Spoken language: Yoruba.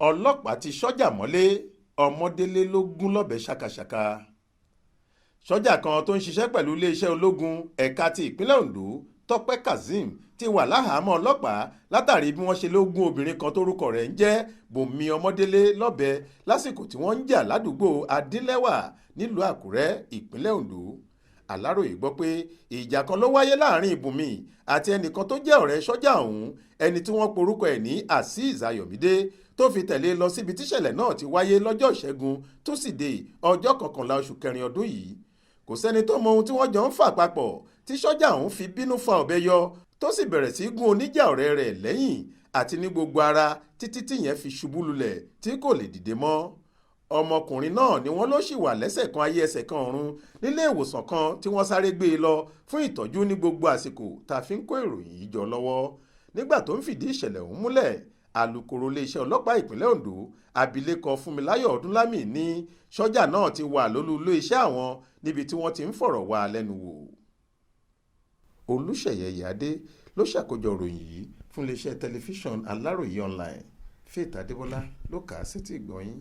ọlọ́pàá ti sọ́jà mọ́lé ọmọdélé ló gún lọ́bẹ̀ ṣàkàṣàkà. sọ́jà kan tó ń ṣiṣẹ́ pẹ̀lú iléeṣẹ́ ológun ẹ̀ka ti ìpínlẹ̀ Ondo Tọ́pẹ́ Kazeem ti wà láhàámọ́ ọlọ́pàá látàrí bí wọ́n ṣe ló gún obìnrin kan tórúkọ rẹ̀ ń jẹ́ Bùnmi Ọmọdélé lọ́bẹ lásìkò tí wọ́n ń jà ládùúgbò Adílẹ́wà nílùú Àkúrẹ́ ìpínlẹ̀ Ondo. Aláròyé gbọ́ pé ìjà kan ló wáyé láàrin Bùnmi àti ẹnìkan tó jẹ́ ọ̀rẹ́ sọ́jà ọ̀hún, ẹni tí wọ́n porúkọ ẹ̀ ní Azeez Ayọ̀mídé, tó fi tẹ̀lé lọ síbi tíṣẹ̀lẹ̀ náà ti wáyé lọ́jọ́ Ìṣẹ́gun Túsídéé ọjọ́ 11 oṣù kẹrin ọdún yìí. Kò sẹ́ni tó mọ ohun tí wọ́n jọ ń fà papọ̀ tí sọ́jà ọ̀hún fi bínú fa ọ̀bẹ yọ tó sì bẹ̀rẹ̀ sí gún oníjà ọ̀rẹ́ rẹ̀ lẹ́yìn àti ní gbogbo ara títí tíyẹn fi ṣubú lulẹ̀ tí kò lè dìde mọ́. Ọmọkùnrin náà ni wọ́n ló ṣì wà lẹ́sẹ̀ kan ayé ẹsẹ̀ kan ọ̀run nílé ìwòsàn kan tí wọ́n sáré gbé e lọ fún ìtọ́jú ní gbogbo àsìkò tá a fi ń kó ìròyìn yìí jọ lọ́wọ́. Nígbà tó ń fìdí ìṣẹ̀lẹ̀ ọ̀hún múlẹ̀, alukoro iléeṣẹ́ ọlọ́pàá ìpínlẹ̀ Ondo abilékọ Fúnmiláyọ̀ Ọdúnlámì ní sọ́jà náà ti wà lólú iléeṣẹ́ àwọn níbi tí wọ́n ti ń fọ̀rọ̀ wá lẹ́nu wò. Olúṣèyẹ Ìyáde ló ṣàkójọ ìròyìn yìí fún iléeṣẹ́ tẹlifíṣàn Aláròyé online. Faith Adébọ́lá ló kà á sétí ìgbọ́ yín.